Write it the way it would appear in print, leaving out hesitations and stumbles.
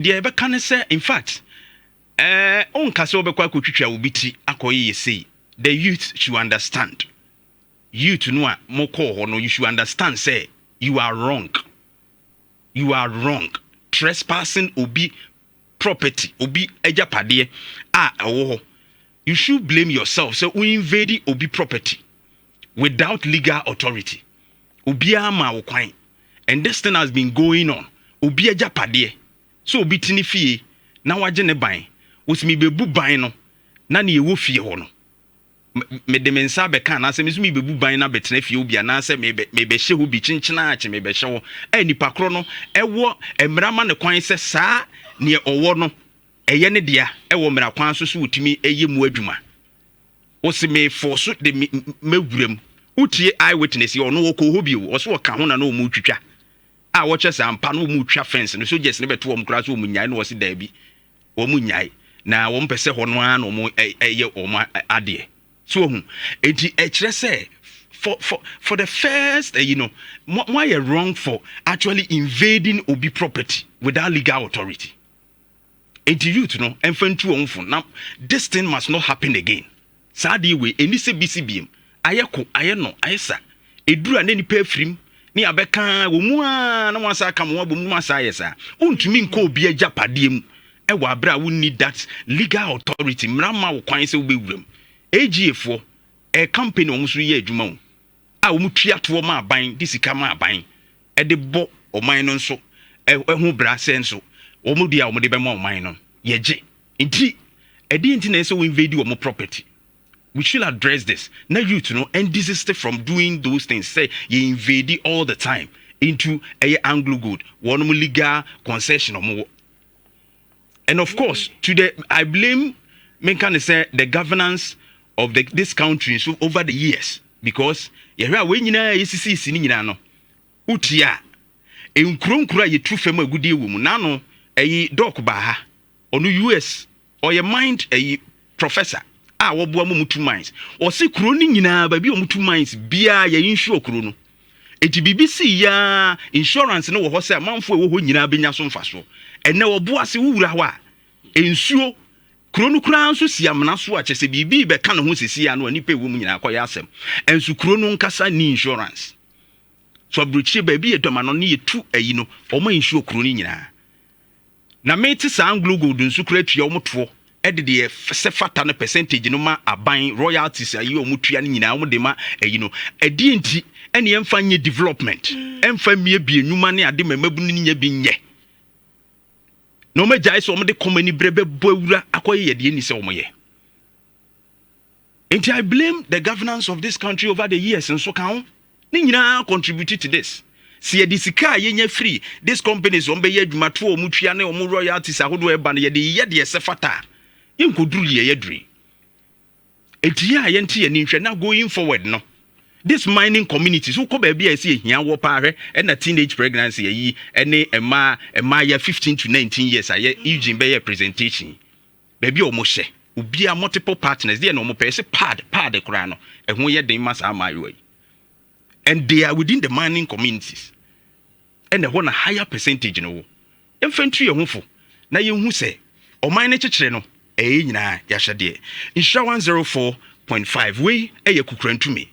deɛ ɛbɛka ne sɛ in fact ɔnka sɛ wobɛkɔ akɔtwitwa wo bi ti akɔyɛ yɛ sei. The youth should understand. Youth no a mokɔ hɔ no, you should understand say you are wrong. You are wrong. Trespassing obi property, obi ejapade a ɛwɔ hɔ. You should blame yourself. So we invade obi property without legal authority. Obi ama wo kwan. And this thing has been going on. Obi ejapade. So obi tini fie na waje ne ban. Osimi bebu ban no na ne ewo fie hɔ no. Me de mensa beka na se mesumi bebu ban na betena fie obi na se me be hye ho bi chinchina ache me be hye wo nipa kro no ewo emrama ne kwan se saa ne owo no eye ne dia ewo mra kwan so wotimi eye mu adwuma wo se me force de mewuram utie eye witness ye ono wo ko ho bi wo so ka ho na no mu twitwa a wo che sampa no mu twa fence no so just ne beto wo mkra so mu nyae no wo se da bi wo mu nyae na wo mpese ho no an mo eye o ma ade. So enti ekire say for the first why you wrong for actually invading obi property without legal authority. Enti youth no emfantu onfo now this thing must not happen again. Sadi we eni se BCBM ayeko ayeno ayesa edura na nipa afrim ni abeka wo mu a na wansa aka mo bo mu asa ayesa untumi nko obi agapade mu e wa bra we need that legal authority mrama wo kwan se wo bewuram. AGF a company almost ye adwuma a wo mutua to ma aban disika ma aban e de bo o man no so hu bra sen so wo mu dia wo de be ma o man no ye je nti e di nti na so we invade wo property. We should address this. Now youth and desist from doing those things. Say you invade all the time into a Anglo good one legal concession or more. And of course today I blame me can say the governance of this country so over the years, because when you know ECC nyina no utia enkronkura ye true fam agudie wo mu na no eyi doc ba ha onu US or your mind a professor wo boa mu two minds or se kuro ni nyina ba bi o mu two minds bia ye insure kuro no eti BBC ya insurance no wo ho se manfo wo ho nyina benya so mfaso ene wo boa se wura ho a ensuo Krono kran so siamna so a chese bibi be ka no ho sisia no ani pe wo mu nyina akoya asem ensu krono nkasa ni insurance so abruchie ba bi edoma no ne yetu ayi no o ma insure krono nyina na meti sa Anglo Gold nsu kra tua o moto e de se fata no percentage no ma aban royalties ayi o mutua nyina o de ma ayi no edi enti ene emfa nye development emfa mie bi enuma ne ade mamabu no nya bi nye. No me jai so de komani brebe boawura akoye yede ni se omoye. And I blame the governance of this country over the years and so can ni nyina contributed to this. See the sika yenya free these companies on be adwuma to omutua ne omu royalties ahodo e ba ne yede se fata. Yin koduru ye yedri. Etia yente ye ni hwe na going forward no. This mining communities who come be see here wo pare and a teenage pregnancy yi ene ema ya 15 to 19 years aye Eugene be presentation baby o mo hye obi a multiple partners there no mo pese pad kra no ehun ye den masa amayo yi and they are within the mining communities and the one a higher percentage no emfantu ye hufo na ye hu se o mine chekere no nyina ya hye de Nhyira 104.5 we eye kukrantumi